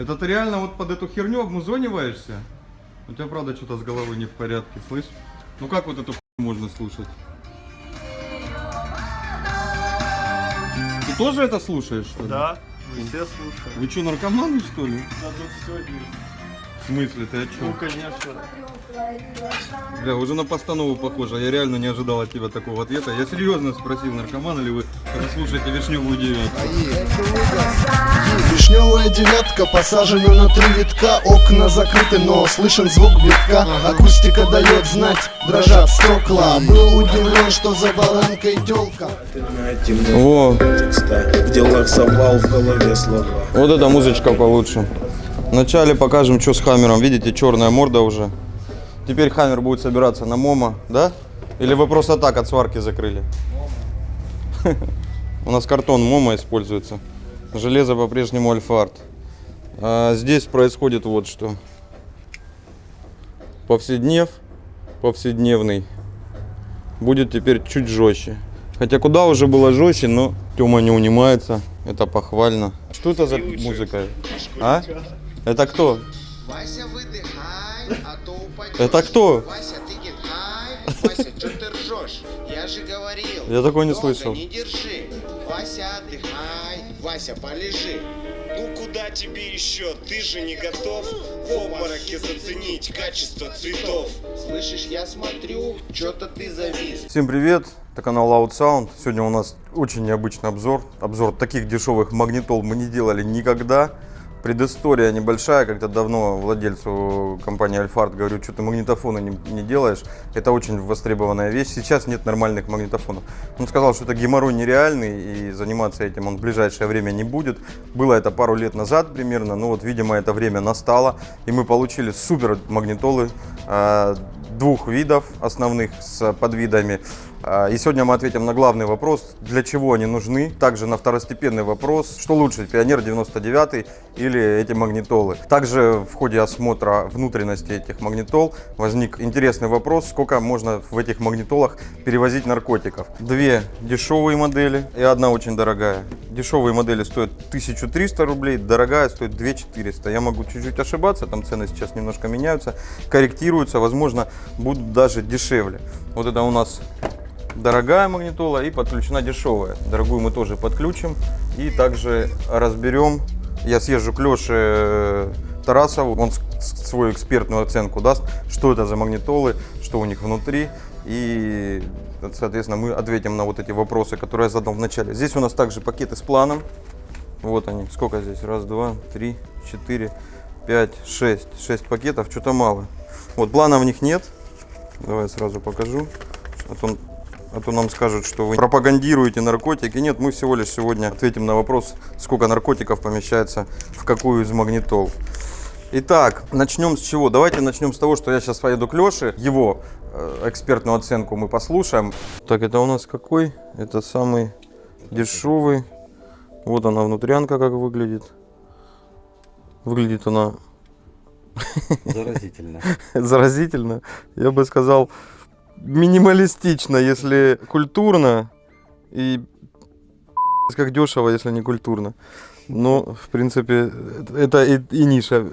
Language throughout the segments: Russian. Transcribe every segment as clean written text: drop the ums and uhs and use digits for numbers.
Это ты реально вот под эту херню обмузониваешься? У тебя правда что-то с головой не в порядке, слышь? Ну как вот эту можно слушать? Ты тоже это слушаешь, что ли? Да, мы все слушаем. Вы что, наркоманы, что ли? Да тут все есть. В смысле, ты о чем? Ну, конечно. Бля, уже на постанову похоже. Я реально не ожидал от тебя такого ответа. Я серьезно спросил, наркоманы ли вы, когда слушаете «Вишневую девятку». Вишневая девятка посажена на 3 витка. Окна закрыты, но слышен звук битка. Акустика дает знать, дрожат стекла. Был удивлен, что за баранкой тёлка. Во, В делах завал, в голове слова. вот эта музычка получше. Вначале покажем, что с Хаммером. Видите, черная морда уже. Теперь Хаммер будет собираться на Момо, да? Или вы просто так от сварки закрыли? У нас картон Момо используется. Железо по-прежнему Альфард. А здесь происходит вот что. Повседневный будет теперь чуть жестче. Хотя куда уже было жестче, но Тёма не унимается. Это похвально. Что это за музыка? А? Это кто? Вася, выдыхай, а то упадешь. Это кто? Вася, ты гигай. Вася, что ты ржешь? Я же говорил. Я такой не долго слышал. не держи. Вася, отдыхай. Вася, полежи. Ну куда тебе еще? Ты же не готов в обмороке заценить качество цветов. Слышишь, я смотрю, что-то ты завис. Всем привет, это канал Loud Sound. Сегодня у нас очень необычный обзор. Обзор таких дешевых магнитол мы не делали никогда. Предыстория небольшая, когда давно владельцу компании Альфард говорю, что ты магнитофоны не делаешь. Это очень востребованная вещь. Сейчас нет нормальных магнитофонов. Он сказал, что это геморрой нереальный и заниматься этим он в ближайшее время не будет. Было это пару лет назад примерно, но вот, видимо, это время настало. И мы получили супер магнитолы двух видов основных с подвидами. И сегодня мы ответим на главный вопрос, для чего они нужны. Также на второстепенный вопрос, что лучше, Пионер 99 или эти магнитолы. Также в ходе осмотра внутренности этих магнитол возник интересный вопрос, сколько можно в этих магнитолах перевозить наркотиков. Две дешевые модели и одна очень дорогая. Дешевые модели стоят 1300 рублей, дорогая стоит 2400. Я могу чуть-чуть ошибаться, там цены сейчас немножко меняются, корректируются, возможно, будут даже дешевле. Вот это у нас дорогая магнитола и подключена дешевая. Дорогую мы тоже подключим и также разберем. Я съезжу к Леше Тарасову, он свою экспертную оценку даст, что это за магнитолы, что у них внутри. И, соответственно, мы ответим на вот эти вопросы, которые я задал в начале. Здесь у нас также пакеты с планом. Вот они. Сколько здесь? Раз, два, три, четыре, пять, шесть. 6 пакетов. Что-то мало. Вот плана в них нет. Давай я сразу покажу. А то нам скажут, что вы пропагандируете наркотики. Нет, мы всего лишь сегодня ответим на вопрос, сколько наркотиков помещается в какую из магнитол. Итак, начнем с чего? Давайте начнем с того, что я сейчас поеду к Леше. Его экспертную оценку мы послушаем. Так, это у нас какой? Это самый дешевый. Вот она внутрянка как выглядит. Выглядит она... Заразительно. Заразительно. Я бы сказал... минималистично, если культурно, и как дешево, если не культурно. Но, в принципе, это и ниша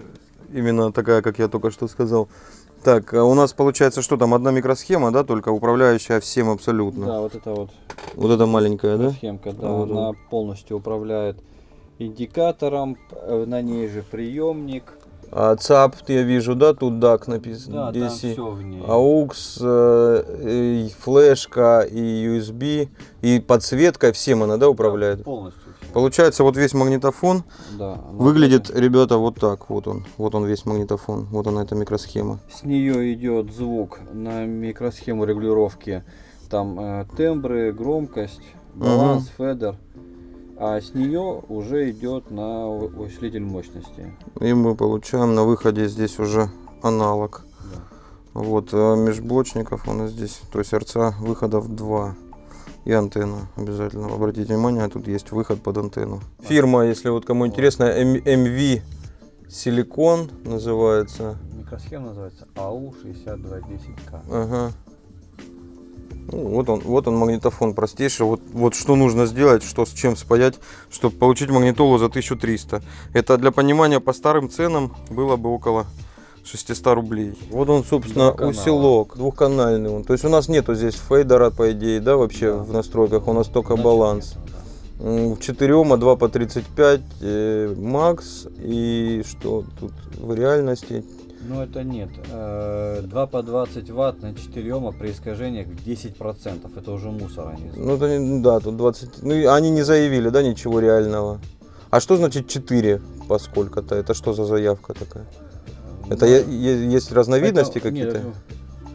именно такая, как я только что сказал. Так, а у нас получается, что там, одна микросхема, да, только управляющая всем абсолютно. Да, вот это вот. Вот эта маленькая, да? Схемка, да, Вот она полностью управляет индикатором, на ней же приемник. А ЦАП, я вижу, да, тут DAC написано. Да, там DC. все в ней. AUX, и флешка, и USB, и подсветка, всем она, да, управляет? Полностью. Все. Получается, вот весь магнитофон Да, выглядит, ребята, вот так. Вот он весь магнитофон, вот она эта микросхема. с нее идет звук на микросхему регулировки. Там тембры, громкость, баланс, федер. А с нее уже идет на усилитель мощности. И мы получаем на выходе здесь уже аналог. Да. Вот, межблочников у нас здесь, то есть РЦА выходов 2. И антенна обязательно. Обратите внимание, тут есть выход под антенну. Фирма, если вот кому интересно, MV Silicon называется. Микросхема называется AU6210K. Ага. Ну, вот он магнитофон простейший. Вот что нужно сделать, что с чем спаять, чтобы получить магнитолу за 1300. Это для понимания по старым ценам было бы около 600 рублей. Вот он, собственно, усилок, двухканальный он. То есть у нас нету здесь фейдера, по идее, да, вообще в настройках, у нас только баланс. В 4, а 2 по 35 макс, и что тут в реальности? Ну это нет. 2 по 20 ватт на 4 Ома при искажениях в 10%. Это уже мусор они. Ну это, да, тут 20, ну и они не заявили, да, ничего реального. А что значит 4 по сколько-то? Это что за заявка такая? Это есть разновидности это, какие-то? Нет,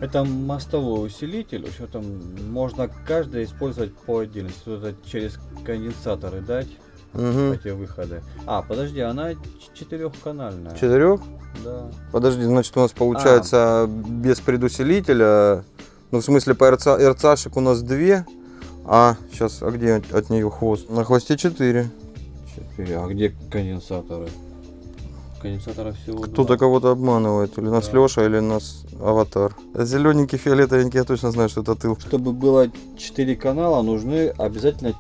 это мостовой усилитель, в общем, можно каждый использовать по отдельности. Это через конденсаторы дать эти выходы. А, подожди, она 4-канальная. 4? Да. Подожди, значит у нас получается без предусилителя, ну в смысле по РЦАшек у нас 2, а сейчас, а где от нее хвост? На хвосте 4. 4. А где конденсаторы? Конденсаторов всего Кто-то 2. кого-то обманывает, или нас Леша, или нас Аватар. Зелененький, фиолетовенький, я точно знаю, что это тыл. Чтобы было 4 канала, нужны обязательно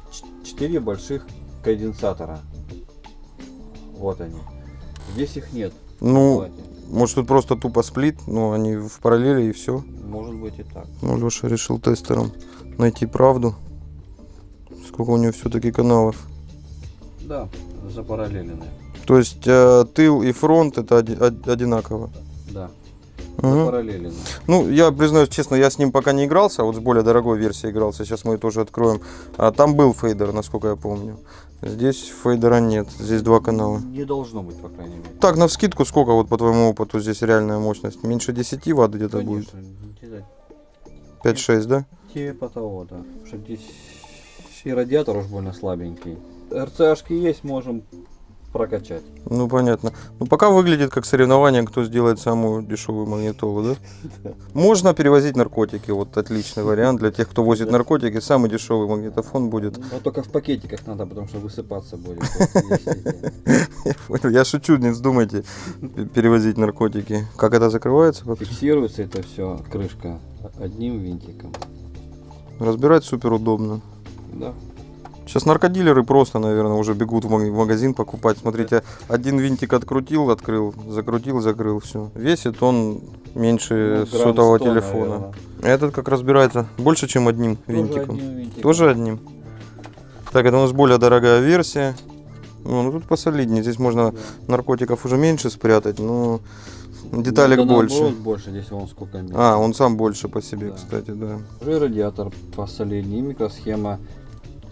4 больших конденсатора. Вот они. Здесь их нет. Ну, может тут просто тупо сплит, но они в параллели и все. Может быть и так. Ну, Леша решил тестером найти правду. Сколько у него все-таки каналов. Да, запараллеленные. То есть тыл и фронт это одинаково. Да. Мгм. Запараллеленные. Ну, я признаюсь честно, я с ним пока не игрался, а вот с более дорогой версией игрался. Сейчас мы ее тоже откроем. Там был фейдер, насколько я помню. Здесь фейдера нет, здесь 2 канала. Не должно быть, по крайней мере. Так, навскидку, сколько вот по твоему опыту здесь реальная мощность? Меньше 10 ватт где-то будет? Конечно, где-то 5-6, да? типа того, да. Что здесь и радиатор уж больно слабенький. РЦАшки есть, можем прокачать. Ну, понятно. Ну, пока выглядит как соревнование, кто сделает самую дешевую магнитолу, да? Можно перевозить наркотики, вот отличный вариант для тех, кто возит наркотики. Самый дешевый магнитофон будет. Но только в пакетиках надо, потому что высыпаться будет. Я понял. Я шучу, не вздумайте перевозить наркотики. Как это закрывается? Фиксируется это все, крышка, одним винтиком. Разбирать супер удобно. Да. Сейчас наркодилеры просто, наверное, уже бегут в магазин покупать. Смотрите, один винтик открутил, открыл, закрутил, закрыл, все. Весит он меньше Ну, грамм сотового 100, телефона. наверное. Этот как разбирается больше, чем одним Тоже винтиком. одним винтиком. Тоже одним. Так, это у нас более дорогая версия. Ну тут посолиднее. Здесь можно наркотиков уже меньше спрятать, но деталек Ну, да, больше. наоборот, больше, здесь вон сколько места. А, он сам больше по себе, Да. кстати, да. Уже радиатор посолиднее, микросхема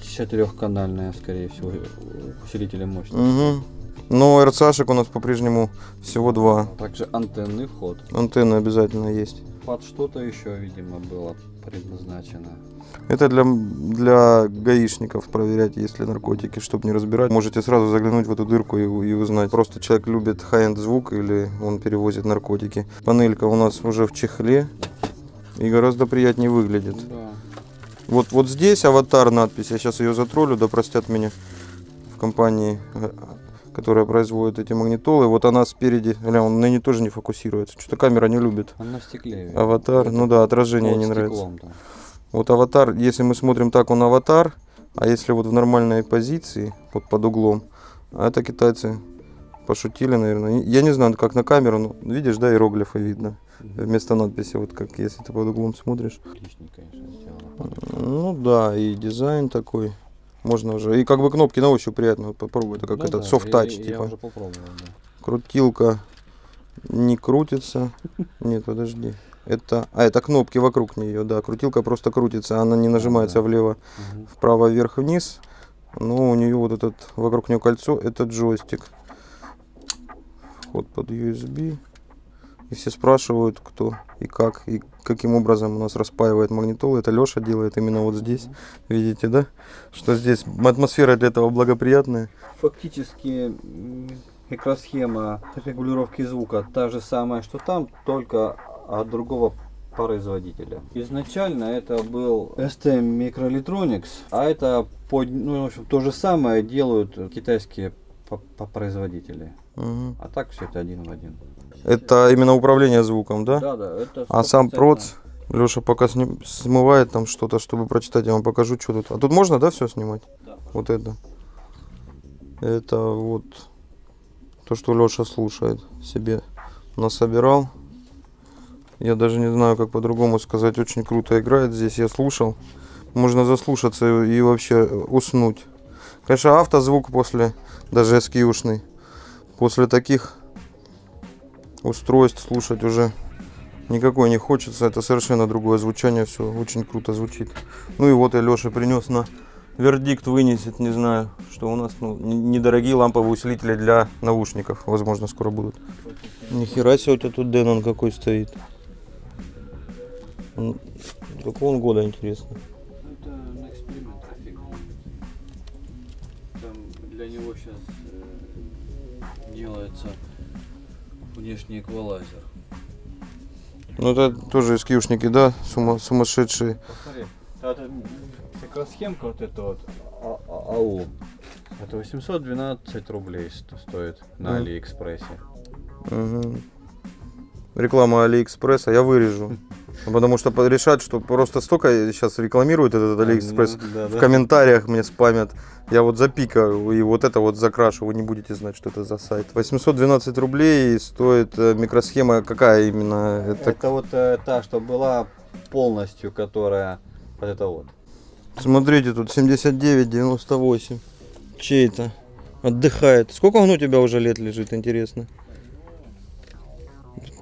4-канальная, скорее всего, усилителя мощности. Угу. Но РЦАшек у нас по-прежнему всего 2. Также антенный вход. Антенны обязательно есть. Под что-то еще, видимо, было предназначено. Это для гаишников проверять, есть ли наркотики, чтобы не разбирать. Можете сразу заглянуть в эту дырку и узнать, просто человек любит хай-энд звук или он перевозит наркотики. Панелька у нас уже в чехле и гораздо приятнее выглядит. Да. Вот здесь аватар надпись, я сейчас ее затроллю, да простят меня в компании, которая производит эти магнитолы. Вот она спереди, он на ней тоже не фокусируется, что-то камера не любит. Он на стекле. Аватар, ну да, отражение не нравится. стеклом, да. Вот аватар, если мы смотрим так, он аватар, а если вот в нормальной позиции, вот под углом, а это китайцы пошутили, наверное. Я не знаю, как на камеру, но видишь, да, иероглифы видно. Вместо надписи, вот как если ты под углом смотришь. Отлично, конечно, сделано. Ну да, и дизайн такой. Можно уже. И как бы кнопки на ощупь приятно попробовать. Это как Ну этот да, soft touch, я типа. уже попробовал, да. Крутилка не крутится. Нет, подожди. Это кнопки вокруг нее, да. Крутилка просто крутится, она не нажимается да. влево, Мгм. вправо, вверх, вниз. Но у нее вот этот, вокруг нее кольцо, это джойстик. Вход под USB. И все спрашивают, кто и как, и каким образом у нас распаивает магнитолы. Это Леша делает именно вот здесь. Видите, да? Что здесь атмосфера для этого благоприятная. Фактически микросхема регулировки звука та же самая, что там, только от другого производителя. Изначально это был ST Microelectronics, а это в общем, то же самое делают китайские производители. Мгм. А так все это один в один. Это именно управление звуком, да? Да, это А сам 100%. проц Леша пока смывает там что-то, чтобы прочитать, я вам покажу, что тут. А тут можно, да, все снимать? Да. Вот это. Это вот то, что Леша слушает, себе насобирал. Я даже не знаю, как по-другому сказать. Очень круто играет здесь, я слушал. Можно заслушаться и вообще уснуть. Конечно, автозвук после, даже SQ-шный, после таких устройств слушать уже никакой не хочется. Это совершенно другое звучание, все очень круто звучит. Ну и вот я Леше принес на вердикт вынесет, не знаю, что у нас недорогие ламповые усилители для наушников, возможно, скоро будут. Нихера себе, у тебя тут Denon какой стоит. Какого он года, интересно? Это на эксперимент трафик. Там для него сейчас делается внешний эквалайзер. Ну это тоже SQ-шники, да, сумасшедшие. Посмотри, это микросхемка вот эта вот АУ. Это 812 рублей стоит на Алиэкспрессе. Угу. Реклама Алиэкспресса я вырежу. Потому что решать, что просто столько сейчас рекламируют этот Алиэкспресс, в комментариях мне спамят. Я вот запикаю и вот это вот закрашу, вы не будете знать, что это за сайт. 812 рублей стоит микросхема, какая именно? Это вот та, что была полностью, которая вот это вот. Смотрите, тут 79,98. Чей это? Отдыхает. Сколько он у тебя уже лет лежит, интересно?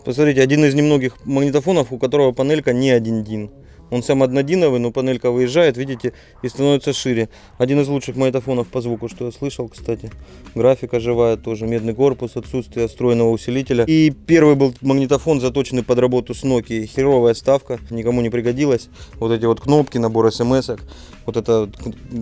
Посмотрите, один из немногих магнитофонов, у которого панелька не 1 дин. Он сам однодиновый, но панелька выезжает, видите, и становится шире. Один из лучших магнитофонов по звуку, что я слышал, кстати. Графика живая тоже, медный корпус, отсутствие встроенного усилителя. И первый был магнитофон, заточенный под работу с Nokia. Херовая ставка, никому не пригодилась. Вот эти вот кнопки, набор смс-ок. Вот это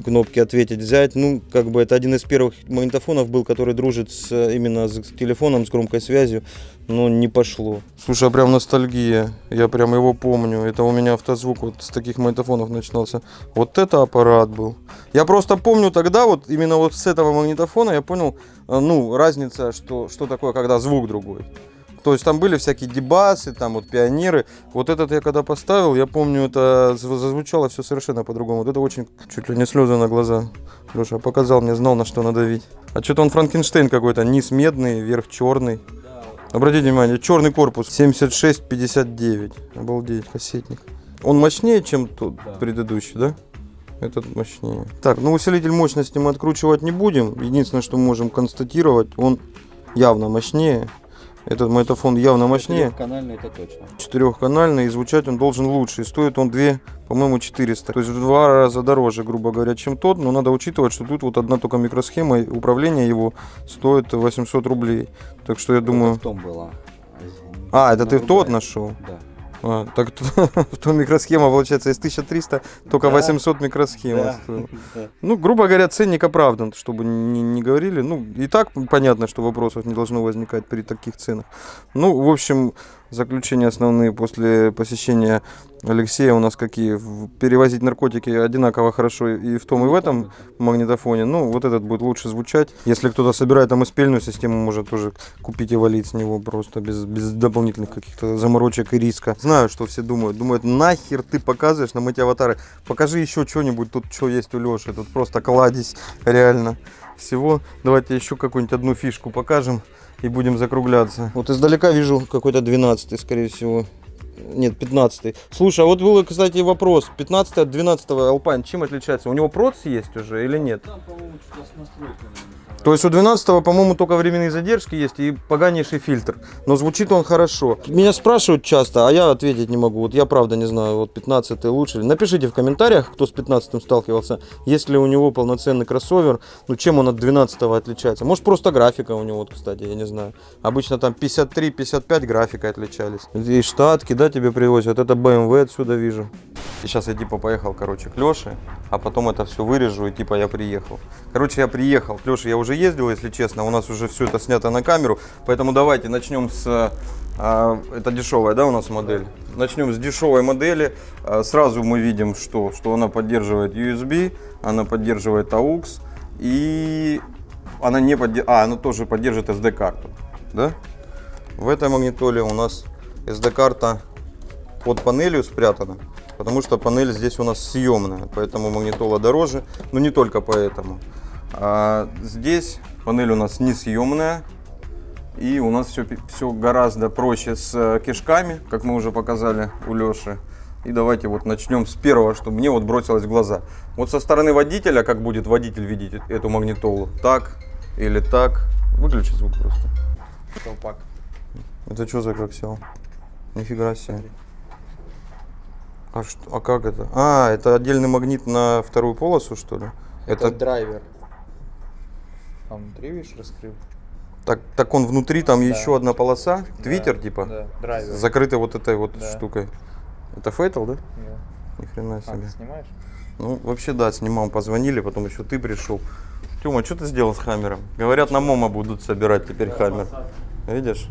кнопки ответить, взять. Ну, как бы это один из первых магнитофонов был, который дружит именно с телефоном, с громкой связью. Но не пошло. Слушай, а прям ностальгия. Я прям его помню. Это у меня автозвук вот с таких магнитофонов начинался. Вот это аппарат был. Я просто помню тогда, вот именно вот с этого магнитофона я понял, ну, разница, что такое, когда звук другой. То есть там были всякие дебасы, там вот пионеры. Вот этот я когда поставил, я помню, это зазвучало все совершенно по-другому. Вот это очень, чуть ли не слезы на глаза. Леша показал мне, знал, на что надавить. А что-то он Франкенштейн какой-то, низ медный, верх черный. Обратите внимание, черный корпус 7659. Обалдеть, кассетник. Он мощнее, чем тот предыдущий, да? Этот мощнее. Так, ну усилитель мощности мы откручивать не будем. Единственное, что мы можем констатировать, он явно мощнее. Этот магнитофон явно мощнее. Четырехканальный, это точно. Четырехканальный, и звучать он должен лучше. И стоит он 2, по-моему, 400. То есть в 2 раза дороже, грубо говоря, чем тот. Но надо учитывать, что тут вот одна только микросхема, управление его стоит 800 рублей. Так что я думаю... Это в том было. А, это ты тот нашел? Да. А, так то микросхема, получается, из 1300 только 800 микросхема стоила. Ну, грубо говоря, ценник оправдан, чтобы не говорили. Ну, и так понятно, что вопросов не должно возникать при таких ценах. Ну, в общем, заключения основные после посещения Алексея у нас какие? Перевозить наркотики одинаково хорошо и в том, и в этом магнитофоне. Ну, вот этот будет лучше звучать. Если кто-то собирает там SP-ную систему, может тоже купить и валить с него просто без дополнительных каких-то заморочек и риска. Знаю, что все думают, нахер ты показываешь нам эти аватары. Покажи еще что-нибудь, тут что есть у Леши. Тут просто кладезь реально всего. Давайте еще какую-нибудь одну фишку покажем и будем закругляться. Вот издалека вижу какой-то 12-й, скорее всего. Нет, 15-й. Слушай, а вот был, кстати, вопрос. 15-й от 12-го Alpine чем отличается? У него проц есть уже или нет? Там, по-моему, что-то с настройками. То есть у 12-го, по-моему, только временные задержки есть и поганейший фильтр. Но звучит он хорошо. Меня спрашивают часто, а я ответить не могу. Вот я правда не знаю, вот 15-й лучше. Напишите в комментариях, кто с 15-м сталкивался. Есть ли у него полноценный кроссовер, ну чем он от 12-го отличается. Может просто графика у него, вот, кстати, я не знаю. Обычно там 53-55 графикой отличались. И штатки, да, тебе привозят. Это BMW отсюда вижу. И сейчас я типа поехал, короче, к Леше, а потом это все вырежу и типа я приехал. Короче, я приехал. К Леше я уже ездил, если честно. У нас уже все это снято на камеру. Поэтому давайте начнем с... это дешевая, да, у нас модель? Начнем с дешевой модели. Сразу мы видим, что она поддерживает USB, она поддерживает AUX и она не она тоже поддерживает SD-карту, да? В этой магнитоле у нас SD-карта под панелью спрятана, потому что панель здесь у нас съемная, поэтому магнитола дороже, но не только поэтому. А здесь панель у нас не съемная, и у нас все гораздо проще с кишками, как мы уже показали у Леши. И давайте вот начнем с первого, что мне вот бросилось в глаза. Вот со стороны водителя, как будет водитель видеть эту магнитолу, так или так. Выключи звук просто. Колпак. Это что за коксел? Нифига себе. А как это? А, это отдельный магнит на вторую полосу, что ли? Это драйвер. Там внутри, видишь, раскрыл. Так он внутри, там Да. еще одна полоса? Твиттер Да, типа? Да, драйвер. Закрытый вот этой вот Да. штукой. Это Fatal, да? Да. Ни хрена А, себе. ты снимаешь? Ну, вообще, да, снимал, позвонили, потом еще ты пришел. Тёма, что ты сделал с хаммером? Говорят, на МОМА будут собирать теперь хаммер. Видишь?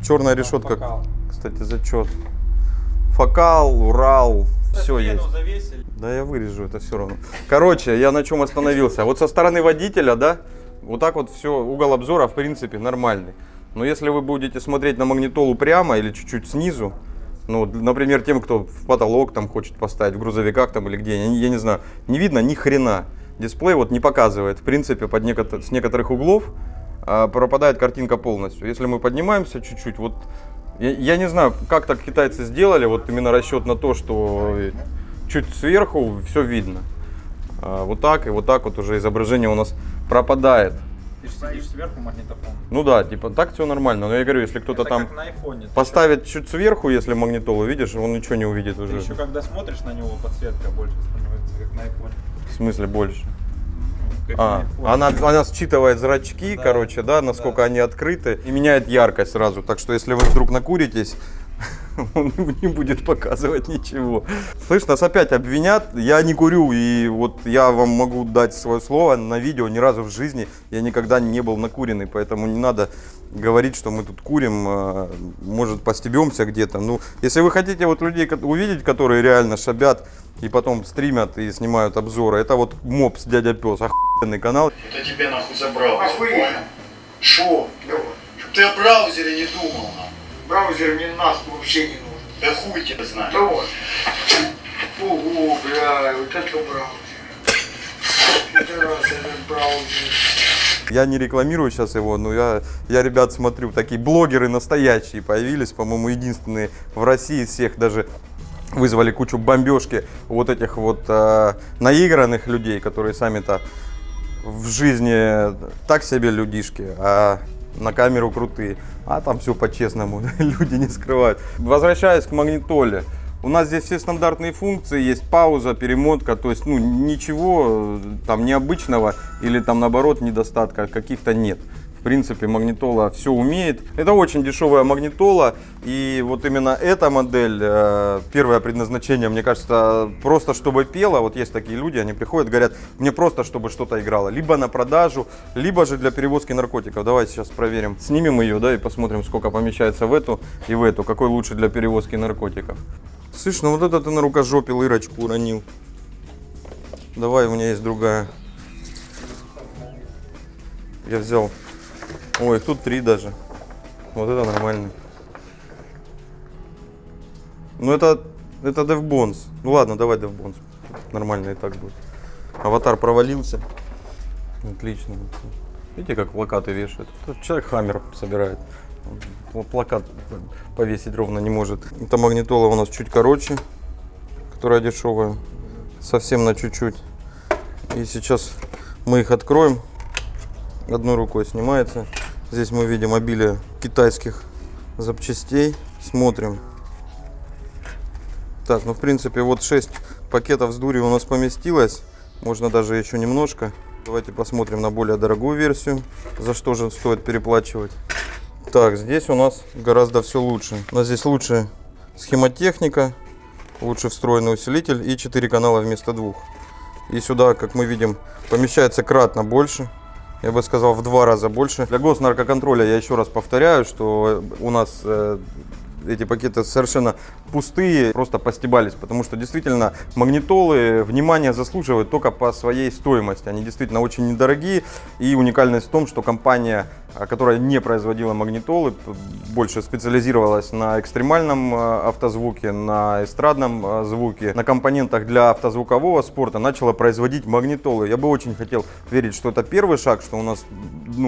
Черная решетка, кстати, зачет. Фокал, Урал, все есть. Да я вырежу это все равно. Короче, я на чем остановился. Вот со стороны водителя, да, вот так вот все, угол обзора в принципе нормальный. Но если вы будете смотреть на магнитолу прямо или чуть-чуть снизу, ну, например, тем, кто в потолок там хочет поставить, в грузовиках там или где, я не знаю, не видно ни хрена. Дисплей вот не показывает, в принципе, с некоторых углов пропадает картинка полностью. Если мы поднимаемся чуть-чуть, вот я не знаю, как так китайцы сделали, вот именно расчет на то, что чуть сверху все видно. Вот так и вот так вот уже изображение у нас пропадает. Ты же сидишь сверху магнитофон. Ну да, типа так все нормально, но я говорю, если кто-то Это там как на айфоне. поставит чуть сверху, если магнитолу видишь, он ничего не увидит Ты уже. еще когда смотришь на него, подсветка больше становится, как на айфоне. В смысле больше? Как на айфоне. Она считывает зрачки, Да. короче, да, насколько Да. они открыты, и меняет яркость сразу. Так что если вы вдруг накуритесь, он не будет показывать ничего. Слышь, нас опять обвинят, я не курю, и вот я вам могу дать свое слово на видео, ни разу в жизни я никогда не был накуренный, поэтому не надо говорить, что мы тут курим, может постебемся где-то. Ну, если вы хотите вот людей увидеть, которые реально шабят и потом стримят и снимают обзоры, это вот Мопс Дядя Пес, охуенный канал. Это тебе нахуй за браузер, понял? Шо? Чтоб ты о браузере не думал, нахуй. Браузер мне нахуй вообще не нужен. Да хуй тебя знает. Да вот. Ого, бля, вот это браузер. Это раз этот браузер. Я не рекламирую сейчас его, но я ребят смотрю, такие блогеры настоящие появились, по-моему, единственные в России из всех, даже вызвали кучу бомбежки вот этих вот наигранных людей, которые сами-то в жизни так себе людишки, а на камеру крутые, а там все по-честному, люди не скрывают. Возвращаясь к магнитоле, у нас здесь все стандартные функции, есть пауза, перемотка, то есть ну, ничего там необычного или там наоборот недостатка каких-то нет. В принципе, магнитола все умеет. Это очень дешевая магнитола, и вот именно эта модель, первое предназначение, мне кажется, просто чтобы пела. Вот есть такие люди, они приходят, говорят, мне просто чтобы что-то играло, либо на продажу, либо же для перевозки наркотиков. Давайте сейчас проверим, снимем ее, да, и посмотрим, сколько помещается в эту и в эту, какой лучше для перевозки наркотиков. Слышь, ну вот это ты на рукожопил, Ирочку уронил. Давай, у меня есть другая. Я взял. Ой, тут 3 даже. Вот это нормально. Ну это DevBones. Ну ладно, давай DevBones. Нормально и так будет. Аватар провалился. Отлично. Видите, как плакаты вешают? Тут человек хаммер собирает. Плакат повесить ровно не может. Эта магнитола у нас чуть короче, которая дешевая. Совсем на чуть-чуть. И сейчас мы их откроем. Одной рукой снимается. Здесь мы видим обилие китайских запчастей. Смотрим. Так, ну в принципе вот 6 пакетов с дурью у нас поместилось. Можно даже еще немножко. Давайте посмотрим на более дорогую версию. За что же стоит переплачивать. Так, здесь у нас гораздо все лучше. У нас здесь лучше схемотехника, лучше встроенный усилитель и 4 канала вместо 2. И сюда, как мы видим, помещается кратно больше. Я бы сказал, в 2 раза больше. Для госнаркоконтроля я еще раз повторяю, что у нас эти пакеты совершенно пустые, просто постебались, потому что действительно магнитолы внимание заслуживают только по своей стоимости. Они действительно очень недорогие, и уникальность в том, что компания которая не производила магнитолы, больше специализировалась на экстремальном автозвуке, на эстрадном звуке, на компонентах для автозвукового спорта, начала производить магнитолы. Я бы очень хотел верить, что это первый шаг, что у нас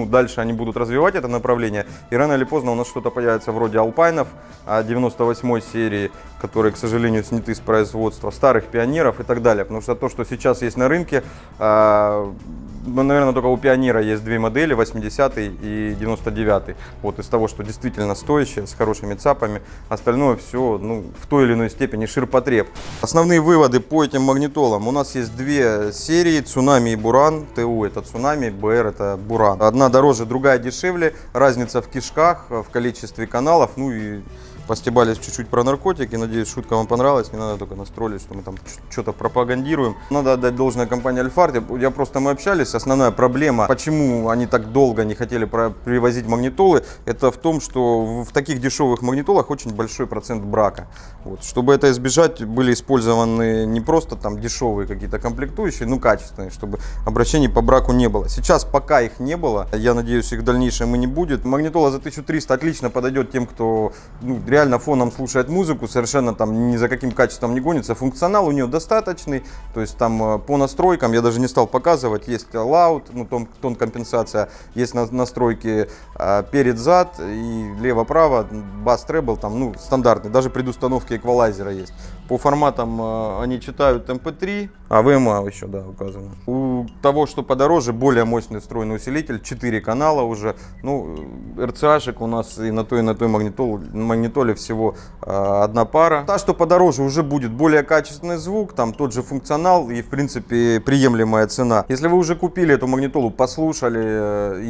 дальше они будут развивать это направление, и рано или поздно у нас что-то появится вроде Алпайнов 98 серии, которые, к сожалению, сняты с производства, старых Пионеров и так далее. Потому что то, что сейчас есть на рынке, наверное, только у Пионера есть две модели, 80-й и 99-й. Вот из того, что действительно стоящее, с хорошими ЦАПами, остальное все в той или иной степени ширпотреб. Основные выводы по этим магнитолам. У нас есть две серии, Цунами и Буран. ТУ это Цунами, БР это Буран. Одна дороже, другая дешевле. Разница в кишках, в количестве каналов, и постебались чуть-чуть про наркотики. Надеюсь, шутка вам понравилась. Не надо только настроить, что мы там что-то пропагандируем. Надо отдать должное компании Альфард. Мы общались. Основная проблема, почему они так долго не хотели привозить магнитолы, это в том, что в таких дешевых магнитолах очень большой процент брака. Вот. Чтобы это избежать, были использованы не просто там дешевые какие-то комплектующие, но качественные, чтобы обращений по браку не было. Сейчас, пока их не было, я надеюсь, их в дальнейшем и не будет. Магнитола за 1300 отлично подойдет тем, кто реально фоном слушает музыку, совершенно там ни за каким качеством не гонится. Функционал у нее достаточный, то есть там по настройкам, я даже не стал показывать, есть loud, тон компенсация, есть настройки перед-зад и лево-право, бас-требл, там стандартный, даже предустановки эквалайзера есть. По форматам они читают MP3, а VMA еще, да, указано. У того, что подороже, более мощный встроенный усилитель, 4 канала уже. RCA-шек у нас и на той магнитоле всего одна пара. Та, что подороже, уже будет более качественный звук, там тот же функционал и, в принципе, приемлемая цена. Если вы уже купили эту магнитолу, послушали,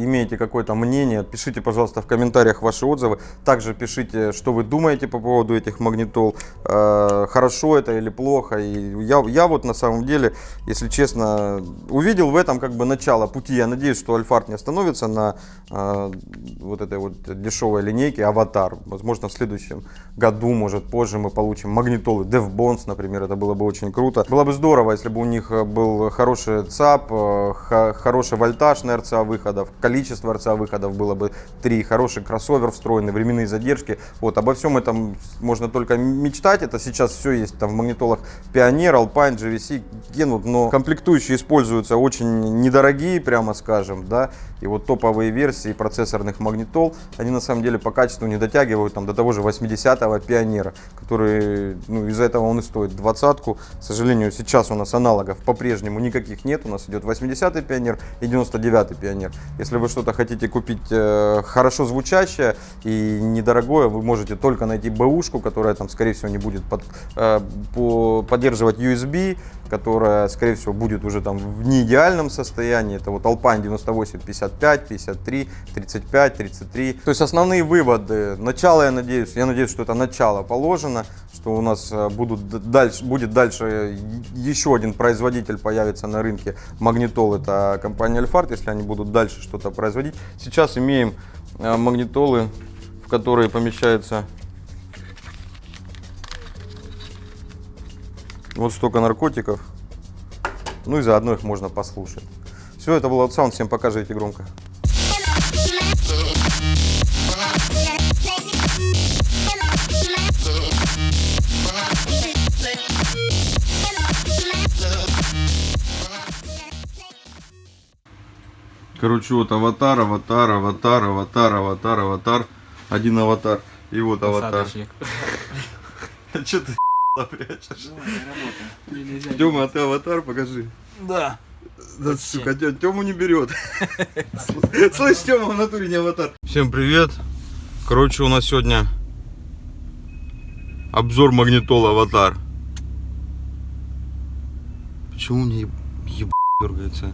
имеете какое-то мнение, пишите, пожалуйста, в комментариях ваши отзывы. Также пишите, что вы думаете по поводу этих магнитол. Хорошо это или плохо. И я вот на самом деле, если честно, увидел в этом как бы начало пути. Я надеюсь, что Альфард не остановится на вот этой вот дешевой линейке Аватар. Возможно, в следующем году, может позже, мы получим магнитолы DevBonds, например. Это было бы очень круто. Было бы здорово, если бы у них был хороший ЦАП, хороший вольтаж на RCA выходов, количество RCA выходов было бы 3, хороший кроссовер встроенный, временные задержки. Вот, обо всем этом можно только мечтать. Это сейчас все есть там в магнитолах Pioneer, Alpine, GVC, Kenwood, но комплектующие используются очень недорогие, прямо скажем, да, и вот топовые версии процессорных магнитол, они на самом деле по качеству не дотягивают там до того же 80-го Pioneer, который, из-за этого он и стоит 20-ку. К сожалению, сейчас у нас аналогов по-прежнему никаких нет, у нас идет 80-й Pioneer и 99-й Pioneer. Если вы что-то хотите купить хорошо звучащее и недорогое, вы можете только найти бэушку, которая там, скорее всего, не будет поддерживать USB, которая, скорее всего, будет уже там в неидеальном состоянии. Это вот Alpine 98, 55, 53, 35, 33. То есть основные выводы. Начало, я надеюсь, что это начало положено, что у нас будет дальше еще один производитель появится на рынке магнитол. Это компания Альфард, если они будут дальше что-то производить. Сейчас имеем магнитолы, в которые помещается вот столько наркотиков, и заодно их можно послушать. Все, это был Loud Sound, всем пока, живите громко. Короче, вот аватар, один аватар, и вот аватар. А что ты прячешь? Тёма, а ты аватар, покажи. Да. Да, сука, Тёму не берет. Слышь, Тёма в натуре не аватар. Всем привет. Короче, у нас сегодня обзор магнитола Аватар. Почему мне еб дергается?